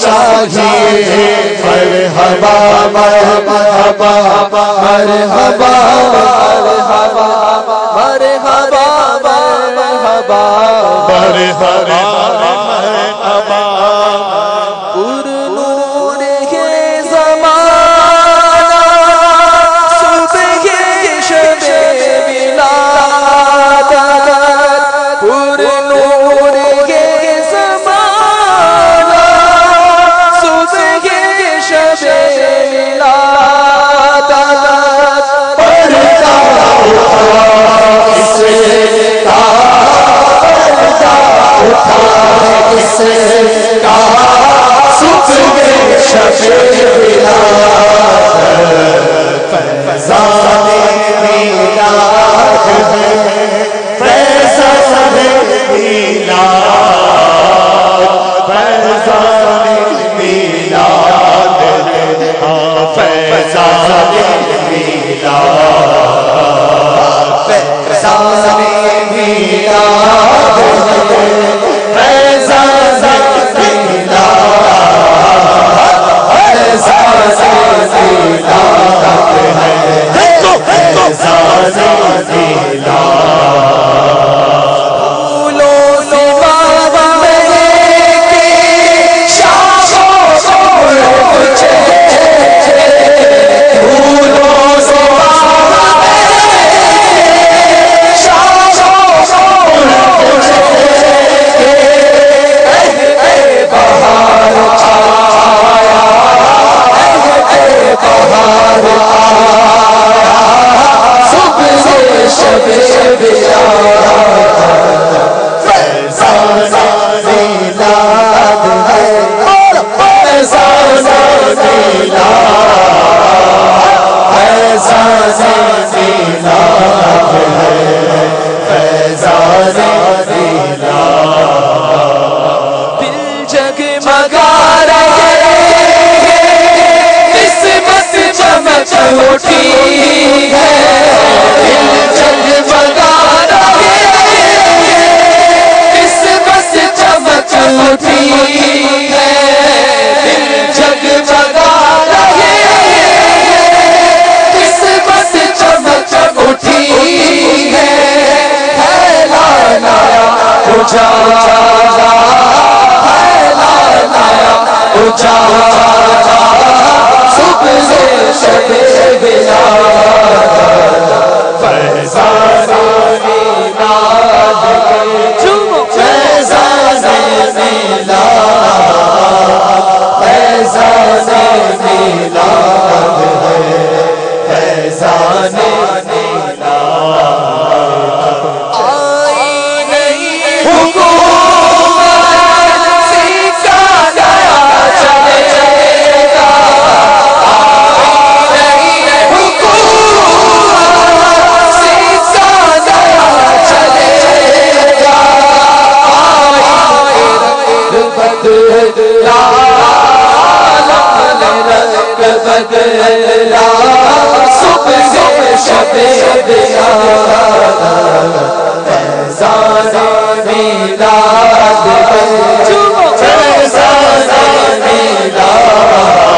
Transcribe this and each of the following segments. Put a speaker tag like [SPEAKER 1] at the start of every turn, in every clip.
[SPEAKER 1] چاہیے مرحبا مرحبا مرحبا مرحبا مرحبا مرحبا مرحبا مرحبا پر نور کے زمانہ صبح شب ولادت پر نور کے زمانہ صبح شب ولادت پردہ اٹھا اس کا صبح شب ولادت فیضان میلاد ہے فیضان میلاد فیضان میلاد فیضان میلاد فیضان میلاد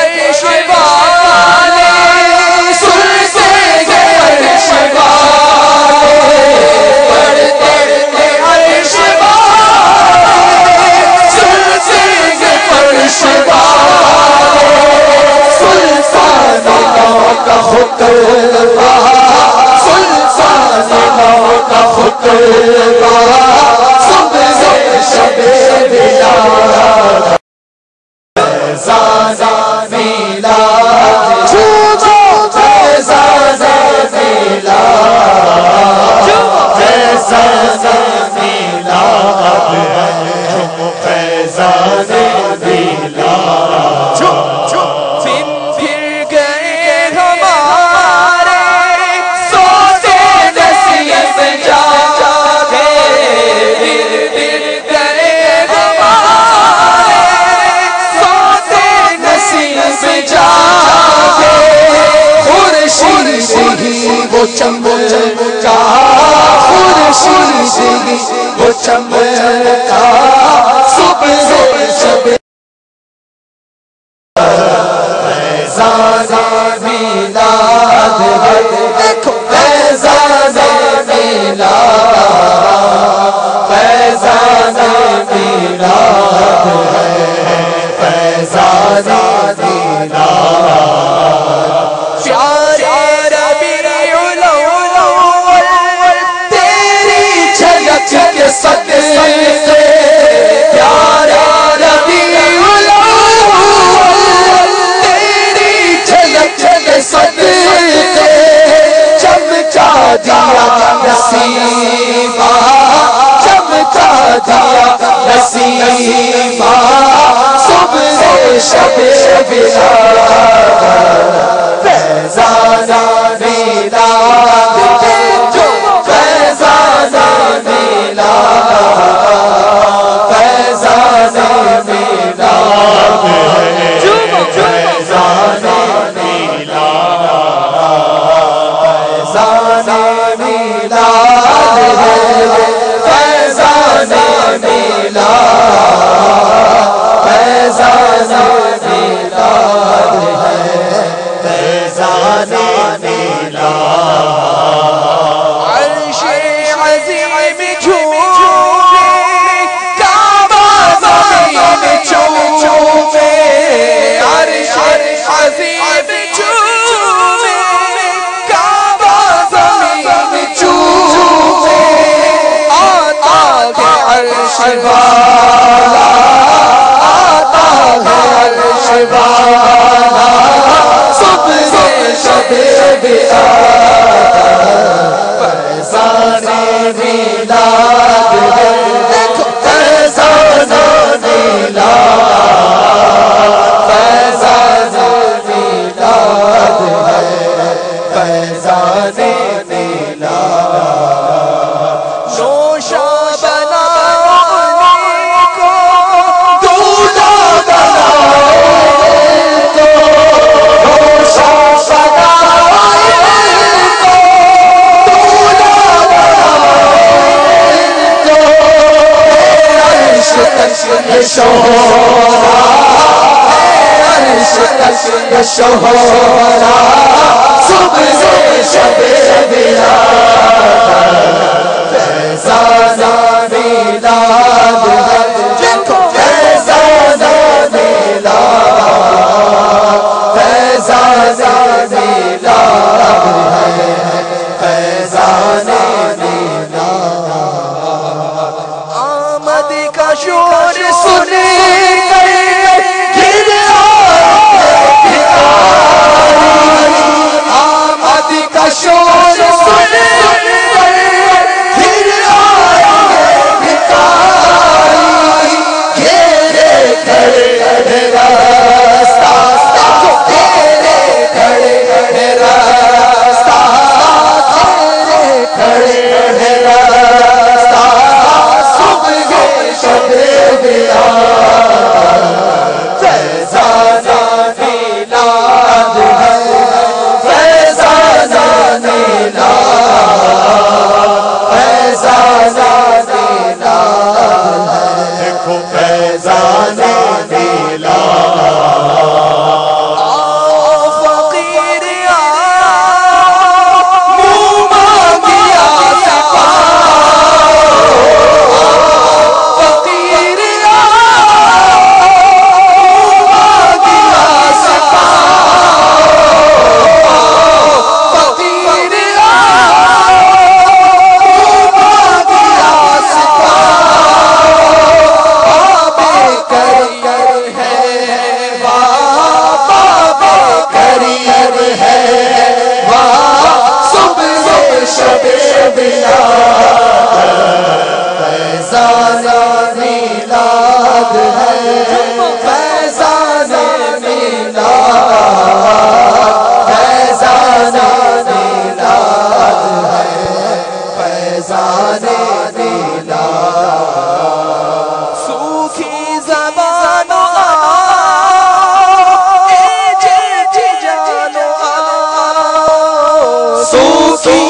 [SPEAKER 2] عرش والے سنتے گئے عرش والے
[SPEAKER 1] وہ چمکا خورشید وہ چمکا صبح شب فیضان میلاد ہے دیکھو فیضان میلاد فیضان میلاد ہے فیضان میلاد پیارے ربیع الاول تیری جھلک کے صدقے پیارے ربیع الاول تیری جھلک کے صدقے چمکا دیا نسیمہ چمکا دیا نسیمہ صبح شب بیدار فیضان میلاد فیضان میلاد فیضان میلاد فیضان میلاد فیضان میلاد فیضان میلاد فیضان میلاد فیضان میلاد عرش عظیم جھومے کعبہ زمین چومے عرش عظیم جھومے کعبہ زمین چومے آتا ہے عرش والا آتا ہے عرش والا صبح شب بیدار فیضان میلاد ہے دیکھو فیضان میلاد فیضان میلاد ہے فیضان میلاد نوشا بنانے کو دولہا بنانے کو نوشا بنانے کو دولہا بنانے کو عرش تک یہ شہرا عرش تک یہ شہرا صبح شب بیدار فیضان میلاد ہے دیکھو فیضان میلاد فیضان میلاد ہے فیضان میلاد آمد کا شور سن کر گر آئے بھکاری آمد کا شور سن کر گر آئے بھکاری گھیرے کھڑے راستہ گھیرے کھڑے راستہ گھیرے کھڑے راستہ صبح شب بیدار فیضان میلاد ہے فیضان میلاد فیضان میلاد ہے دیکھو فیضان میلاد آؤ فقیر آؤ منہ مانگیا سے پاؤ فقیر آؤ منہ مانگیا سے پاؤ فقیر آؤ منہ مانگیا سے پاؤ بابے کریم ہے بابے کریم ہے صبح شب بیدار فیضان میلاد ہے فیضان میلاد فیضان میلاد ہے فیضان میلاد سوکھی زبانوں اے جی جانو سوکھی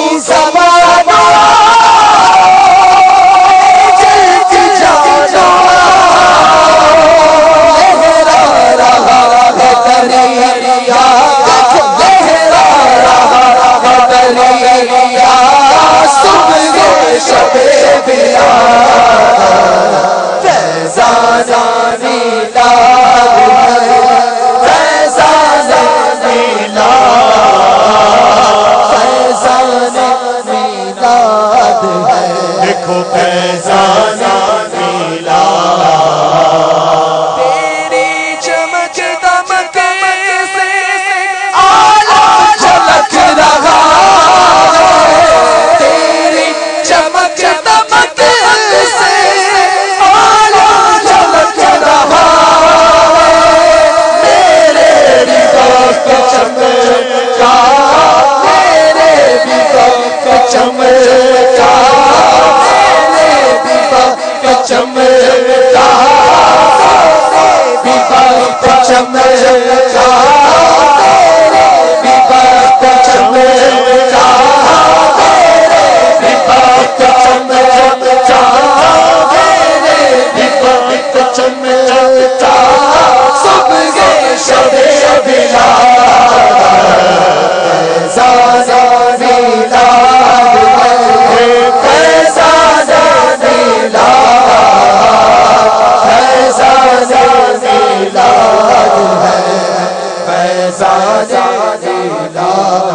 [SPEAKER 1] فیضان میلاد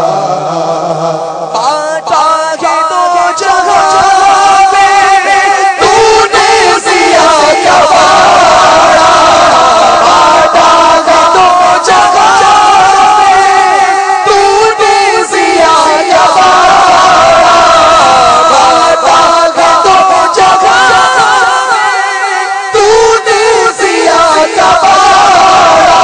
[SPEAKER 1] بانٹا ہے تو جہاں میں تو نے ضیا کا باڑا بانٹا ہے تو جہاں میں تو نے ضیا کا باڑا بانٹا ہے تو جہاں میں تو نے ضیا کا باڑا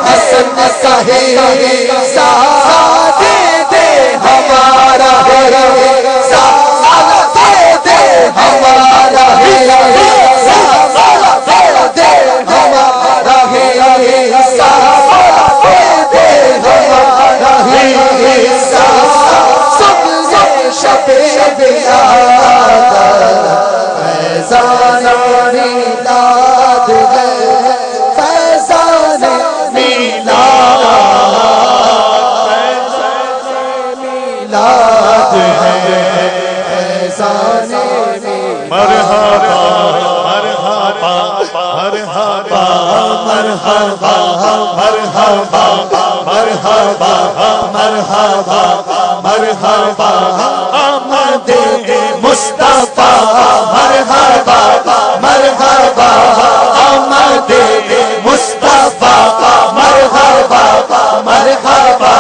[SPEAKER 1] حسن کہے ساتھ دے ہمارا ہے ساتھ دے ہمارا ہے ساتھ دے ہمارا ہے ساتھ دے ہمارا ہے سب سے شب بیاد فیضان میلاد ہے فیضان میلاد ہے فیضان
[SPEAKER 2] مرحبا مرحبا مرحبا مرحبا مرحبا مرحبا مرحبا مرحبا آمد مصطفیٰ مرحبا مرحبا آمد مصطفیٰ مرحبا مرحبا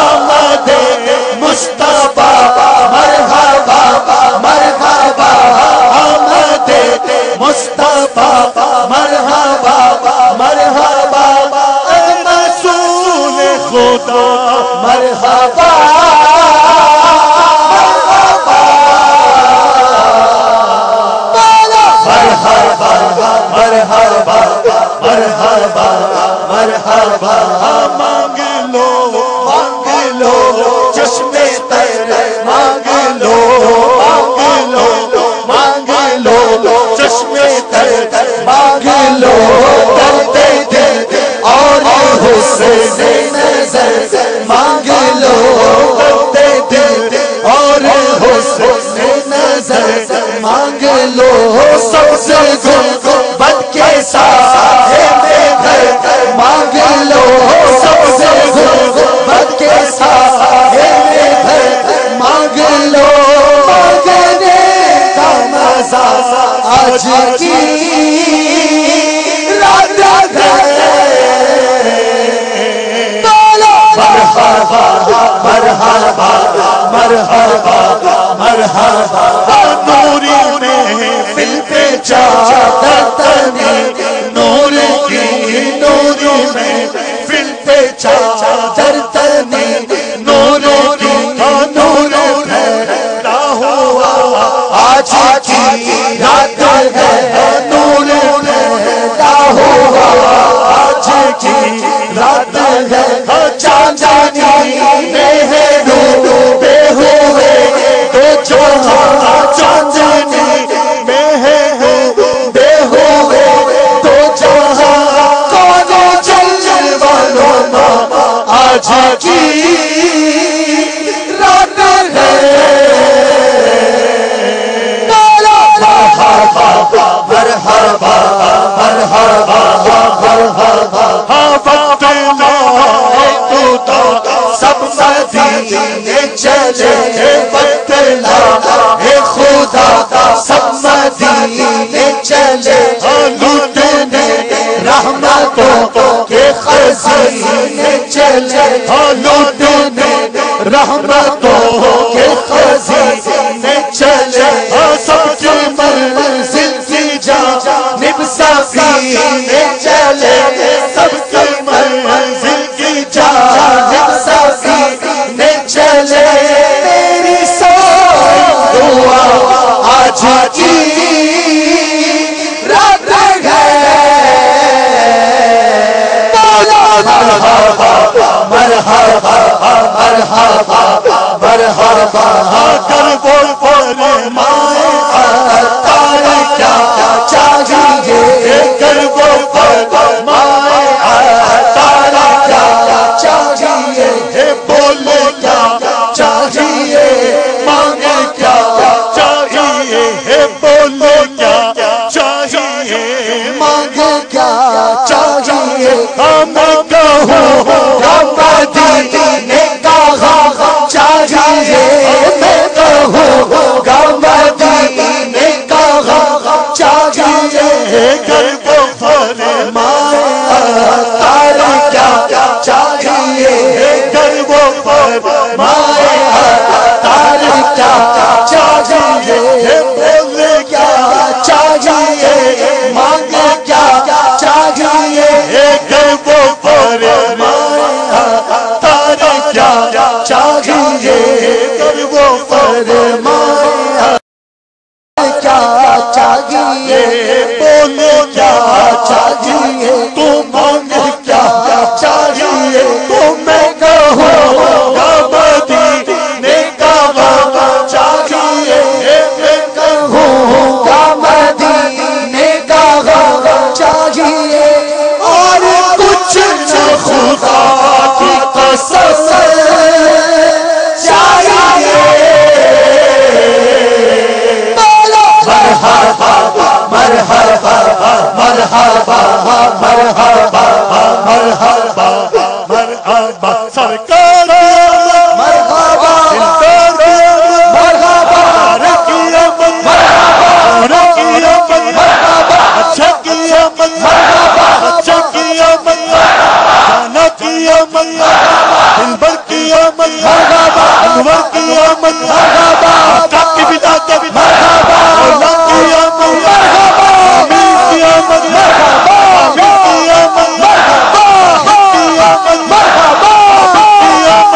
[SPEAKER 2] آمد مصطفیٰ مرحبا مرحبا آمد مصطفیٰ مرحبا مرحبا رسول خدا مرحبا مرحبا مرحبا مرحبا مانگ لو چشم تر مانگ لو چشم تر مانگ لو کرتے دل اور حسن نظر مانگ لو کرتے دل اور حسن نظر مانگ لو سب سے گنبد کے صاحب گھر مانگ لو سب سے گنبد کے صاحب گھر مانگ لو مانگنے کا مزہ آج کی رات ہے مرحبا مرحبا مرحبا مرحبا نوری محفل پہ چادر تنے نور کی نوری محفل پہ چادر تنے نور کی نور پھیلا ہوا آج کی رات ہے نور پھیلا ہوا آج کی رات ہے چاندنی میں ہے ڈوبے ہوئے تو چاندنی میں ہے ڈوبے ہوئے تو کونوں چل والوں آج کی رات ہے مرحبا مرحبا مرحبا مرحبا وقت سب مدینے چلے وقت لائے خدا سب مدینے چلے لوٹنے رحمتوں کے خزانے چلے لوٹنے رحمتوں کے خزانے چلے سب کی منزل کی جانب سفینے چلے سب کی منزل کی جانب سفینے چلے میری ساری دعا آج کی رات ہے مرحبا مرحبا مرحبا مرحبا کرب فرمائے عطار کیا چاہیے کرب فرمائے عطار کیا چاہیے بولے کیا چاہیے مانگے کیا چاہیے بولے کیا چاہیے مانگے کیا چاہیے میں کہوں گا مدینے کا غم چاہیے میں کہوں گا مدینے کا غم چاہیے گر وہ فرمائے تار کیا چاہیے گر وہ فرمائے تار کیا چاہیے بولے کیا چاہیے مانگے کیا چاہیے گر وہ فرمائے تار کیا چاہیے گر وہ فرمائے کیا چاہیے بولے کیا چاہیے تو مانگے کیا چاہیے تو میں کہوں گا مدینے کا غم چاہیے میں کہوں گا مدینے کا غم چاہیے اور کچھ نہ خدا کی قسم چاہیے مرحبا مرحبا مرحبا مرحبا مرحبا سرکار مرحبا مرحبا رکیہ مرحبا رکیہ مرحبا اچھا کیا مرحبا اچھا کیا مرحبا جانا کیا مرحبا دلبر کیا مرحبا انور کیا مرحبا آپ کی بدا کے مرحبا مولا کیا مرحبا امین کیا مرحبا امین کیا مرحبا کیا مرحبا کیا مرحبا مرحبا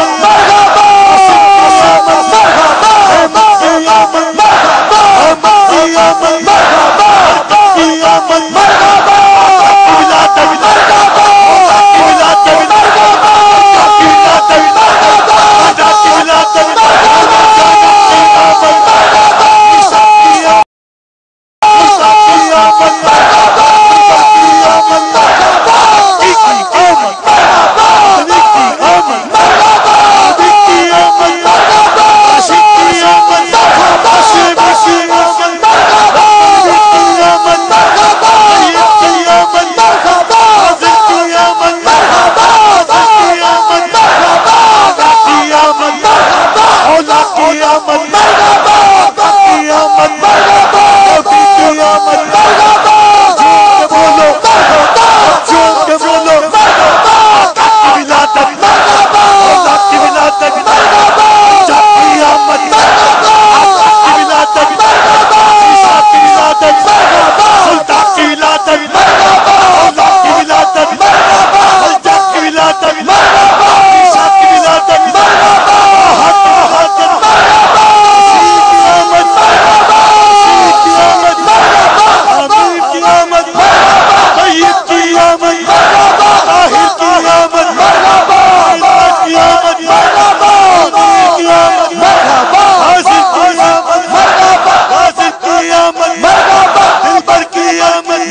[SPEAKER 2] کیا مرحبا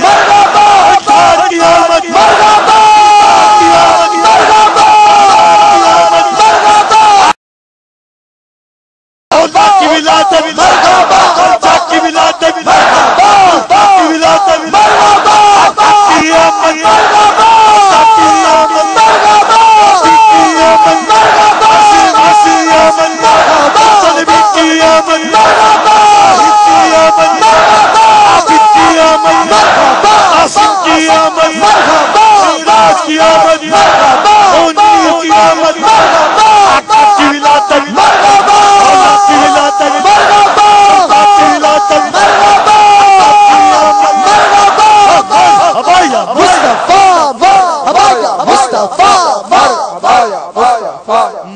[SPEAKER 2] کیا مرحبا کیا مرحبا بلا تبی مرحبا بلا تبی مرحبا بلا تبی مرحبا بلا تبی مرحبا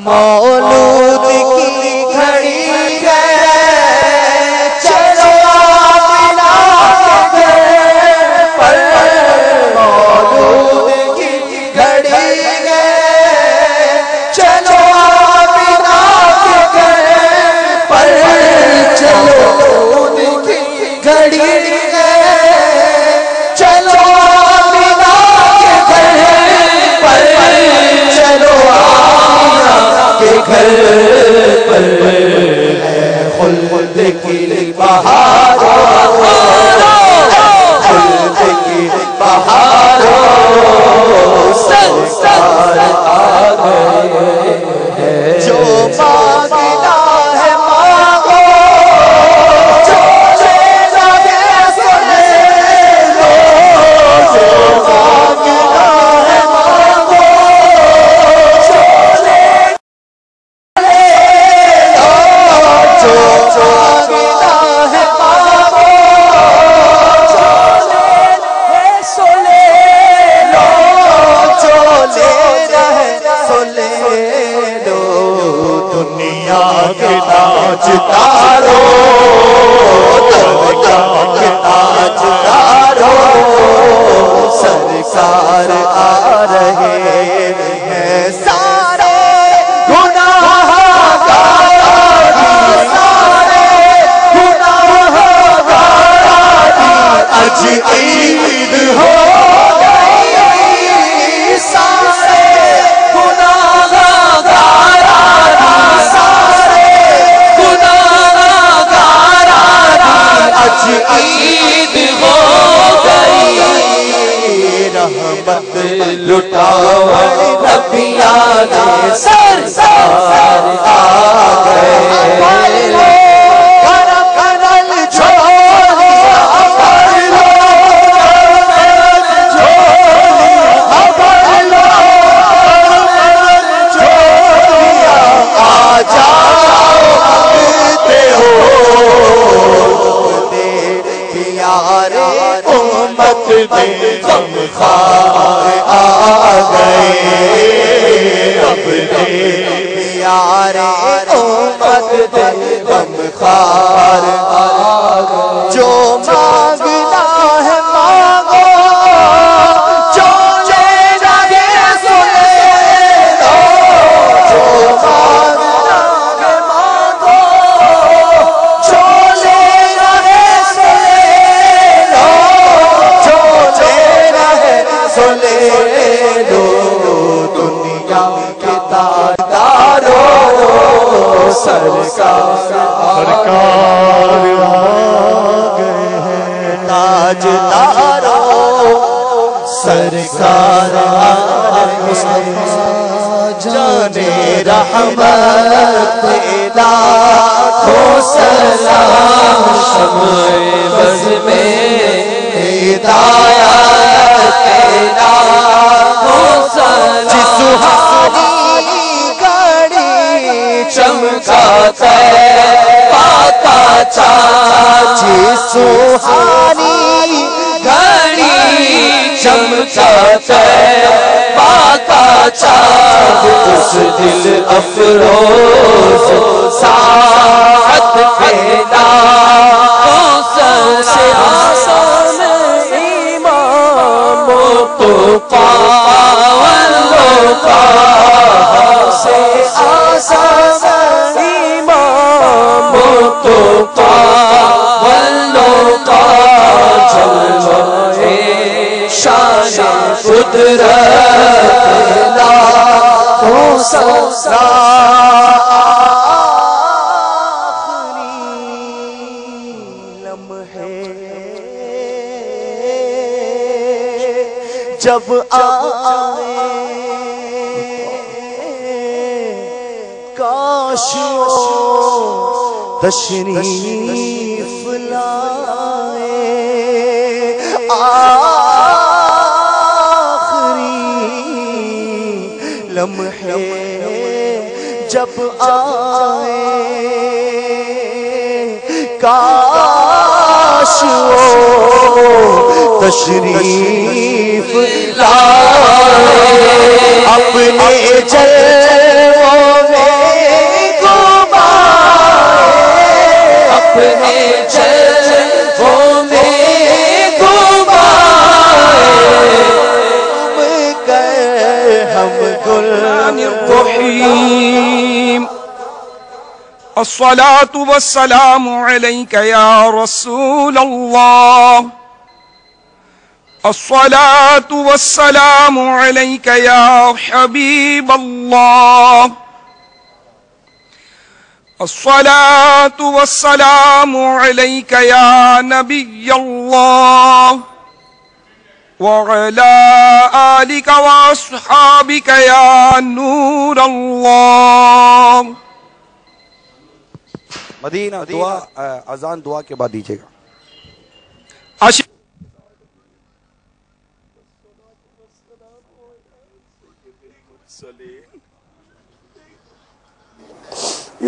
[SPEAKER 1] مولود کی گھڑی ہے چلو آمنہ کے گھر پر مولود کی گھڑی ہے چلو آمنہ کے گھر پر چلو مولود کی گھڑی ہے چلو آمنہ کے گھر پر چلو تاجدارو سرکار آ رہے ہیں سارے گناہگار سارے گناہگار آج عید ہو گئی سارے گناہگار سارے گناہگار آج عید ہو گئی رحمت لٹاؤ نبیان سرکار آ گئے کرل چھوڑیا آ جاؤ مانگتے ہو پیارے امت دے غم خوار آ گئے اپنے پیارے امت دے غم خوار آ گئے جو مانگنا ہے مانگو جو لینا ہے سو لے لو جو مانگنا ہے مانگو جو لینا ہے سو لے لو جو لینا ہے سو لے لو دنیا کے تاجدارو سرکار آ گئے ہیں تاجدارو سرکار آ گئے جانے رحمت لاکھوں سلام شمع بز میں ہدایت لاکھوں سلام جس سہانی گھڑی چمکاتا پاتا چاند جس سہانی گھڑی چمکاتا پاتا چاند اس دل افروز ساعت پیدا سے آسان امام تو پاول پا سے آسان امام تو پاول پا جلوے شان قدرت لاکھوں جب آئے کاش تشریف لائے آخری لمحے جب آئے کاش تشریف لائے اپنے جلووں میں گھمائے اپنے جلووں میں گھمائے ہم گل
[SPEAKER 3] الرحیم الصلاة والسلام عليك يا رسول الله الصلاة والسلام عليك يا حبيب الله الصلاة والسلام عليك يا نبي الله وعلى آلك وأصحابك يا نور الله.
[SPEAKER 2] مدینہ دعا اذان دعا کے بعد دیجیے گا.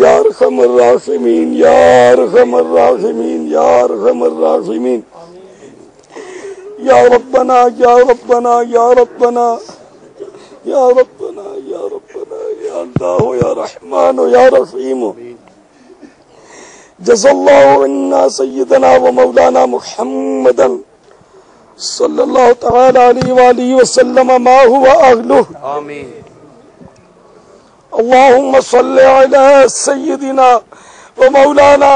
[SPEAKER 2] یا ارحم الراحمین یا ارحم الراحمین یا ارحم الراحمین یا ربنا یا ربنا یا ربنا یا ربنا یا ربنا یا اللہ یا رحمان یا رحیم جزا اللہ عنا سیدنا و مولانا محمدا صلی اللہ تعالی علیہ وآلہ وسلم ما هو اہلہ.
[SPEAKER 1] آمین.
[SPEAKER 2] اللهم صل على سيدنا ومولانا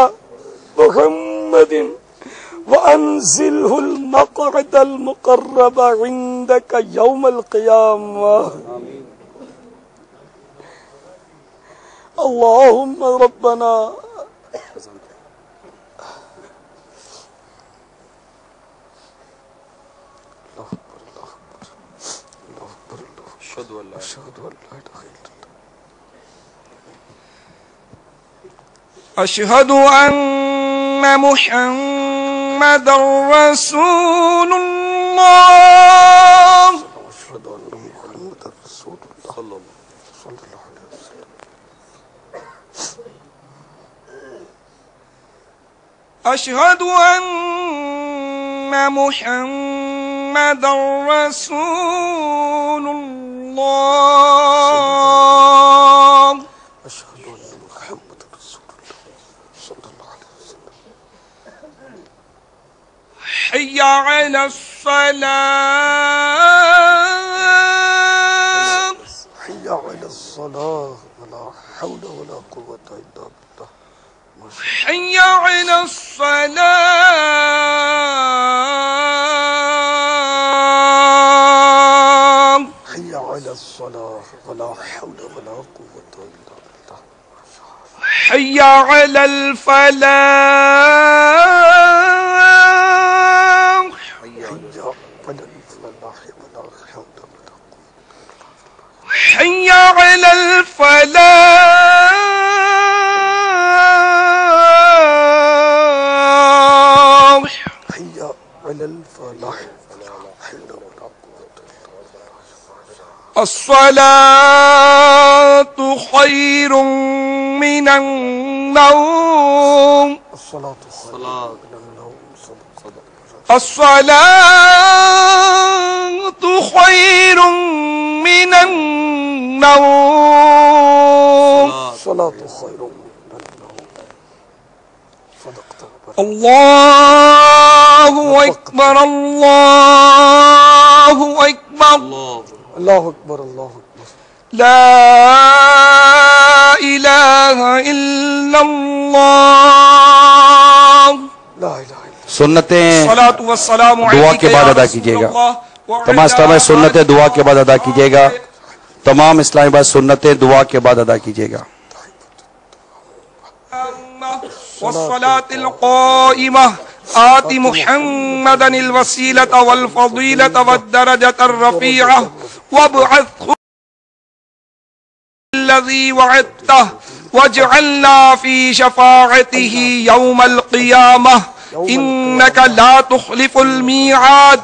[SPEAKER 2] محمد وأنزله المقعد المقرب عندك يوم القيامة. اللهم ربنا
[SPEAKER 3] أشهد أن محمد رسول الله. أشهد أن محمد رسول الله. حي على الصلاة.
[SPEAKER 2] حي على الصلاة ولا حول ولا قوة إلا بالله.
[SPEAKER 3] حي على الصلاة.
[SPEAKER 2] حي على الصلاة ولا حول ولا قوة إلا بالله.
[SPEAKER 3] حي على الفلاح.
[SPEAKER 2] حي على الفلاح ولا حول ولا قوة.
[SPEAKER 3] حي على الفلاح.
[SPEAKER 2] حي على الفلاح ولا حول ولا قوة إلا بالله.
[SPEAKER 3] الصلاة خير من النوم.
[SPEAKER 2] الصلاة خير من النوم.
[SPEAKER 3] الصلاة خير من النوم.
[SPEAKER 2] الصلاة خير من النوم. صدقت.
[SPEAKER 3] الله أكبر الله أكبر.
[SPEAKER 2] الله أكبر الله أكبر.
[SPEAKER 3] لا إله إلا الله.
[SPEAKER 2] لا إله إلا
[SPEAKER 1] سنتیں
[SPEAKER 3] الصلاة والسلام
[SPEAKER 1] دعا
[SPEAKER 3] علیک
[SPEAKER 1] کے بعد
[SPEAKER 3] یا
[SPEAKER 1] ادا
[SPEAKER 3] رسول
[SPEAKER 1] کیجیے گا.
[SPEAKER 3] اللہ وعلی
[SPEAKER 1] تمام اسلامی سنتیں دعا کے بعد ادا کیجیے گا. تمام اسلامی بعد سنتیں دعا کے بعد ادا کیجیے گا.
[SPEAKER 3] والصلاة القائمة آت محمدا الوسيلة والفضيلة والدرجة الرفيعة وابعثه الذي وعدته واجعلنا في شفاعته يوم القيامة إنك لا تخلف الميعاد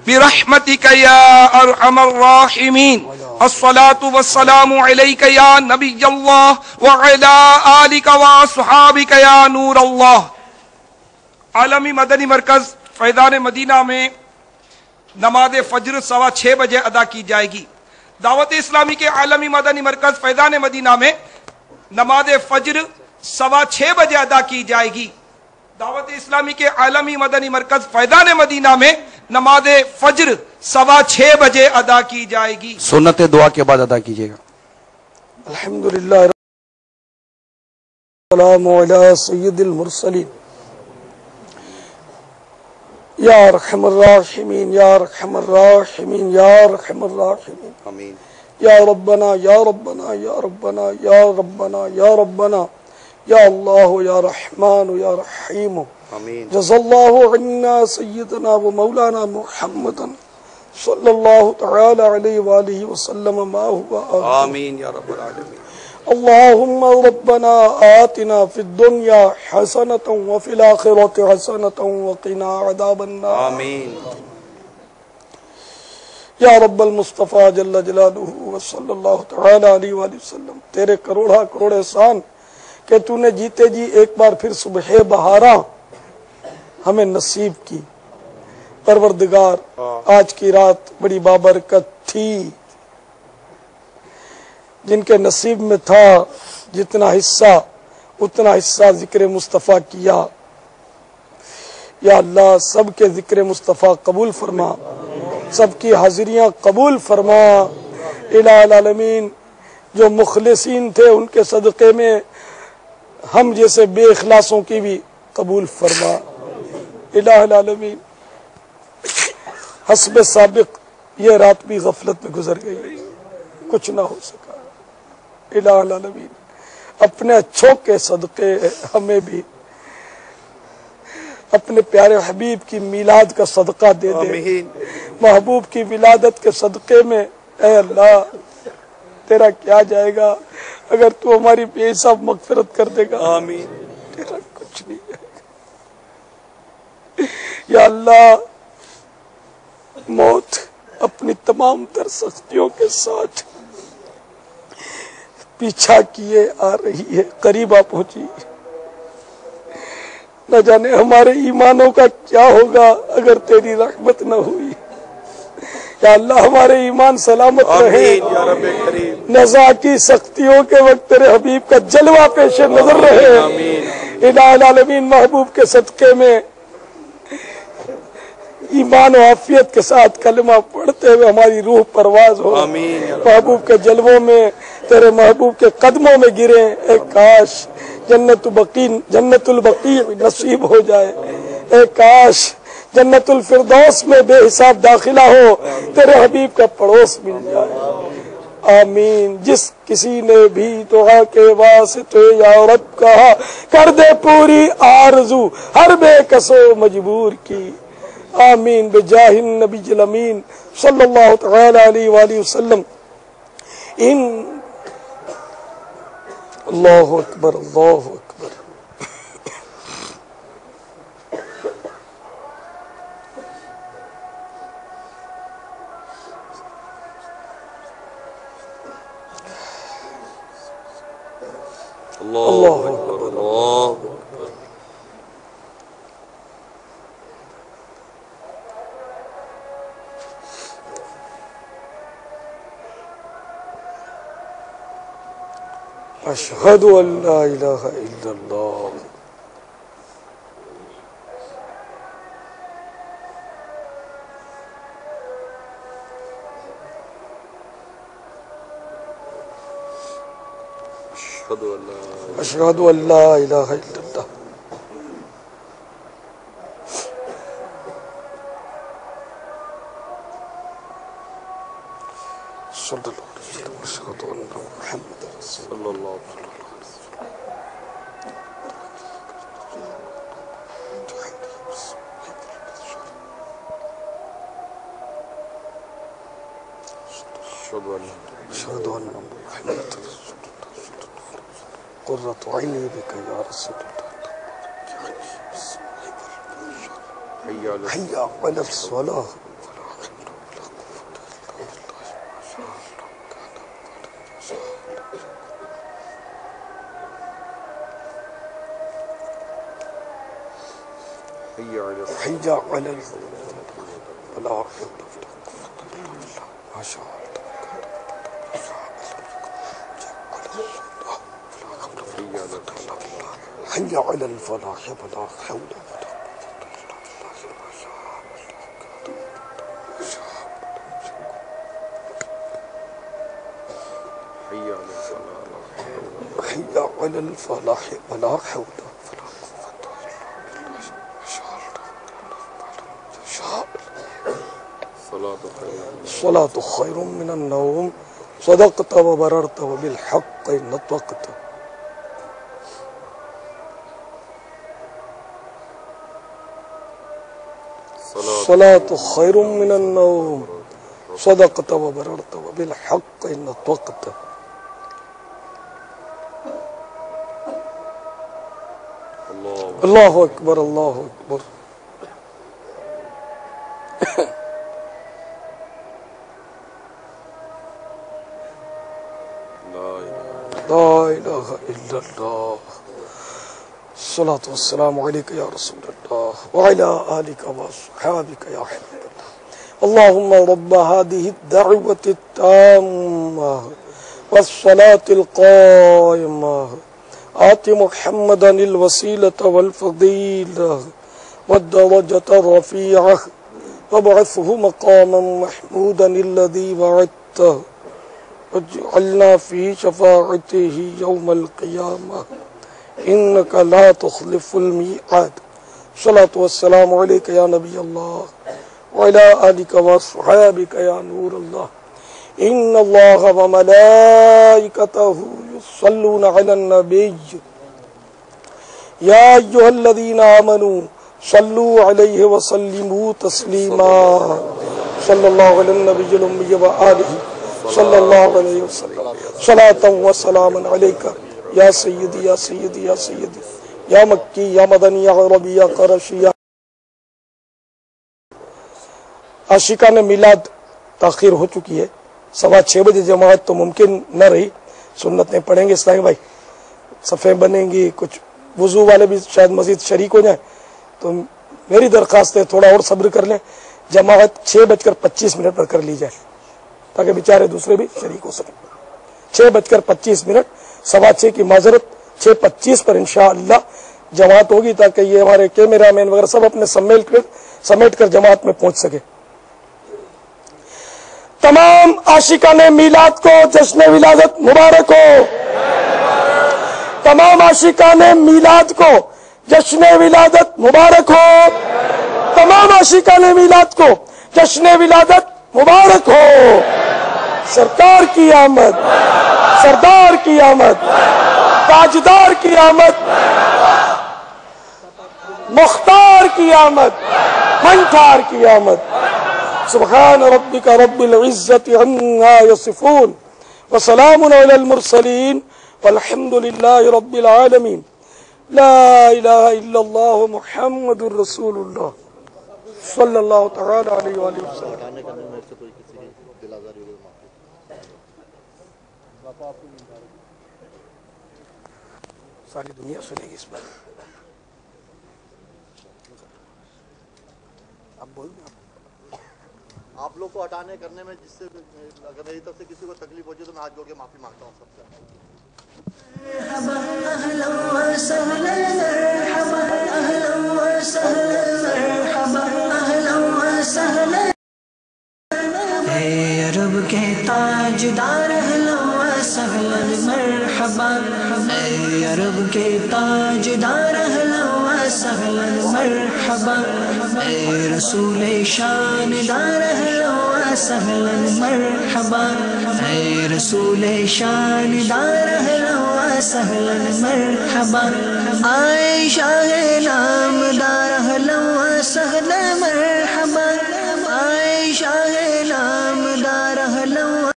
[SPEAKER 3] برحمتك يا أرحم الراحمين. الصلاة والسلام عليك يا نبي الله وعلى آلك وصحابك يا نور اللہ. عالمی مدنی مرکز فیضان مدینہ میں نماز فجر 6:15 بجے ادا کی جائے گی. دعوت اسلامی کے عالمی مدنی مرکز فیضان مدینہ میں نماز فجر 6:15 بجے ادا کی جائے گی. دعوت اسلامی کے عالمی مدنی مرکز فیضان مدینہ میں نماز فجر 6:15 بجے ادا کی جائے گی.
[SPEAKER 1] سنتیں دعا کے بعد ادا کیجیے گا.
[SPEAKER 2] الحمدللہ السلام علی سید المرسلین یا ارحم الراحمین یا ارحم الراحمین یا ارحم الراحمین.
[SPEAKER 1] آمین.
[SPEAKER 2] یا ربنا یا ربنا یا ربنا یا ربنا یا ربنا یا اللہ یا رحمان یا رحیم.
[SPEAKER 1] آمین.
[SPEAKER 2] جزا اللہ عنا سیدنا و مولانا محمد صلی اللہ تعالی علیہ وآلہ وسلم ما ہوا.
[SPEAKER 1] آمین یا رب العالمین.
[SPEAKER 2] اللهم ربنا آتنا في الدنيا حسنة وفي الآخرة حسنة وقنا عذاب النار.
[SPEAKER 1] آمین.
[SPEAKER 2] یا رب المصطفیٰ جل جلالہ وصلی اللہ تعالی علیہ وآلہ وسلم. تیرے کروڑا کروڑ احسان کہ تو نے جیتے جی ایک بار پھر صبح بہاراں ہمیں نصیب کی. پروردگار آج کی رات بڑی بابرکت تھی. جن کے نصیب میں تھا جتنا حصہ اتنا حصہ ذکر مصطفیٰ کیا. یا اللہ سب کے ذکر مصطفیٰ قبول فرما، سب کی حاضریاں قبول فرما. الہ العالمین جو مخلصین تھے ان کے صدقے میں ہم جیسے بے اخلاصوں کی بھی قبول فرما. الہ العالمین حسب سابق یہ رات بھی غفلت میں گزر گئی، کچھ نہ ہو سکا. الہ العالمین اپنے اچھوں کے صدقے ہمیں بھی اپنے پیارے حبیب کی میلاد کا صدقہ دے دے. محبوب کی ولادت کے صدقے میں اے اللہ تیرا کیا جائے گا اگر تو ہماری بے حساب مغفرت کر دے گا. آمین. تیرا کچھ نہیں جائے گا. یا اللہ موت اپنی تمام تر سختیوں کے ساتھ پیچھا کیے آ رہی ہے، قریب آ پہنچی. نہ جانے ہمارے ایمانوں کا کیا ہوگا اگر تیری رحمت نہ ہوئی. یا اللہ ہمارے ایمان سلامت رہے، نزا کی سختیوں کے وقت تیرے حبیب کا جلوہ پیش نظر رہے. الہ العالمین محبوب کے صدقے میں ایمان و عافیت کے ساتھ کلمہ پڑھتے ہوئے ہماری روح پرواز ہو. محبوب کے جلووں میں تیرے محبوب کے قدموں میں گرے. اے کاش جنت البقیع نصیب ہو جائے. اے کاش جنت الفردوس میں بے حساب داخلہ ہو، تیرے حبیب کا پڑوس مل جائے. آمین. جس کسی نے بھی دعا کے واسطے یا رب کہا کر دے پوری آرزو ہر بے کسو مجبور کی. آمین. بجاہ النبی الامین صلی اللہ تعالی علیہ وآلہ وسلم. اللہ اکبر اللہ اکبر. اللہ اکبر اللہ اکبر. اشہد ان لا الہ الا اللہ. اشہد ان لا الہ الا اللہ. صلی اللہ علیہ وسلم. اشہد ان محمد صلی اللہ علیہ وسلم. اشہد ان محمد قرۃ عینی بک یا رسول اللہ. حی علی الصلاۃ. حی علی الفلاح. ما شاء اللہ. حي على الفلاح ولا حول ولا حي على الفلاح ولا حول ولا قوة. الصلاة خير من النوم. صدقت وبررت وبالحق نطقت. الصلاة خير من النوم. صدقت وبررت وبالحق نطقت. اللہ اکبر اللہ اکبر. لا الہ الا اللہ. الصلاة والسلام علیک یا رسول اللہ وعلی آلک واصحابک یا حبیب اللہ. اللہم رب هذه الدعوة التامة والصلاة القائمة آت محمدا الوسیلۃ والفضیلہ والدرجۃ الرفیعہ وابعثہ مقاما محمودا الذی وعدتہ واجعلنا فی شفاعتہ یوم القیامہ انک لا تخلف المیعاد. الصلاۃ والسلام علیک یا نبی اللہ وعلی آلک واصحابک یا نور اللہ. ان اللہ وملائکتہ یصلون علی النبی یا ایھا الذین آمنوا صلوا علیہ وسلموا تسلیما. صلی اللہ علی النبی الامی وآلہ صلی اللہ علیہ وسلم. صلاۃ و سلاما علیک یا سیدی یا سیدی یا سیدی یا مکی یا مدنی یا عربی یا قرشی. عاشقان میلاد تاخیر ہو چکی ہے. 6:15 بجے جماعت تو ممکن نہ رہی. سنتیں پڑھیں گے اسلامی بھائی, صفیں بنیں گی, کچھ وضو والے بھی شاید مزید شریک ہو جائیں, تو میری درخواست ہے تھوڑا اور صبر کر لیں. جماعت 6:25 پر کر لی جائے تاکہ بیچارے دوسرے بھی شریک ہو سکیں. 6:25 6:15 کی معذرت, 6:25 پر انشاءاللہ جماعت ہوگی تاکہ یہ ہمارے کیمرہ مین وغیرہ سب اپنے سمیٹ کر جماعت میں پہنچ سکے. تمام عاشقان میلاد کو جشن ولادت مبارک ہو. تمام عاشقان میلاد کو جشن ولادت مبارک ہو. تمام عاشقان میلاد کو جشن ولادت مبارک ہو. سرکار کی آمد, سردار کی آمد, تاجدار کی آمد, مختار کی آمد, منٹھار کی آمد. سبحان ربک رب العزت عما یصفون وسلام علی المرسلین والحمد للہ رب العالمین. لا الہ الا اللہ محمد رسول اللہ صلی اللہ تعالی علیہ وآلہ وسلم. ساری دنیا سنے گی اس بات. اب بول دیں
[SPEAKER 4] آپ لوگ کو ہٹانے کرنے میں جس سے اگر میری طرف سے کسی کو تکلیف ہو جائے تو میں ہاتھ جوڑ کے معافی مانگتا ہوں سب سے.
[SPEAKER 5] عرب کے تاجدار اہلا و سہلا مرحبا. عرب کے تاجدار اہلا و سہلا مرحبا. رسول شاندار اہلا و سہلا مرحبا. رسول شاندار اہلا و سہلا مرحبا. آئے شاہ نامدار اہلا و سہلا مرحبا. آئے شاہ نامدار اہلا و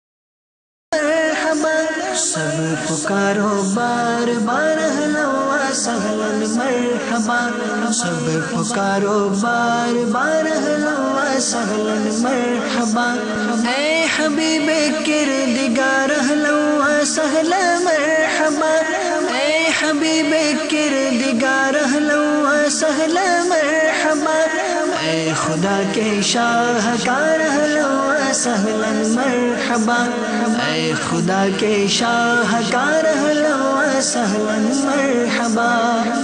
[SPEAKER 5] مرحبا. سب پکارو بار بار اہلا و سہلا مرحبا. سب پکارو بار بار اہلا و سہلا مرحبا. اے حبیب کردگار اہلا و سہلا مرحبا. اے حبیب کردگار اہلا و سہلا مرحبا. اے خدا کے شاہکار اہلا و سہلا مرحبا. اے خدا کے شاہکار اہلا و سہلا مرحبا.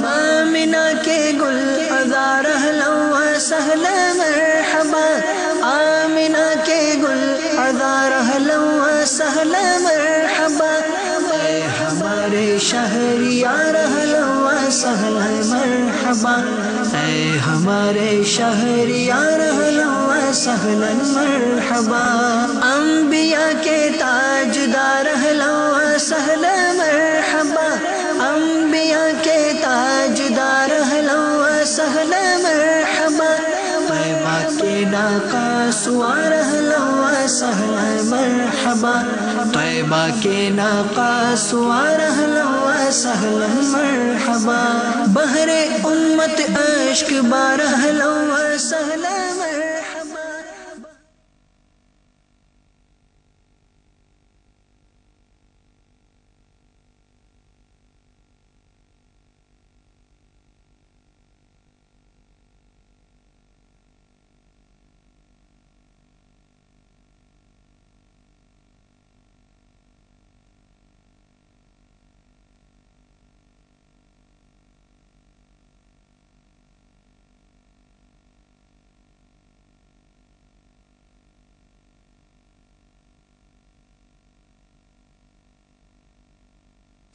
[SPEAKER 5] آمنہ کے گل عذار اہلا و سہلا مرحبا. آمنہ کے گل عذار اہلا و سہلا مرحبا. اے ہمارے شہریار اہلا و سہلا مرحبا. اے ہمارے شہریار اہلا و سہلا مرحبا. انبیاء کے تاجدار اہلا و سہلا مرحبا. انبیاء کے تاجدار اہلا و سہلا مرحبا. طیبہ کے ناقہ سوار اہلا و سہلا مرحبا. طیبہ کے ناقہ سوار اہلا و سہلا مرحبا. بحر امت اشک بار اہلا و سہلا مرحبا.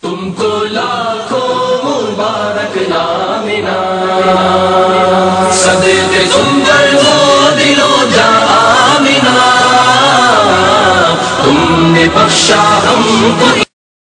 [SPEAKER 5] تم کو لاکھوں مبارک آمینہ، صدقے تم پر ہو دل و جاں آمینہ، تم نے بخشا ہم کو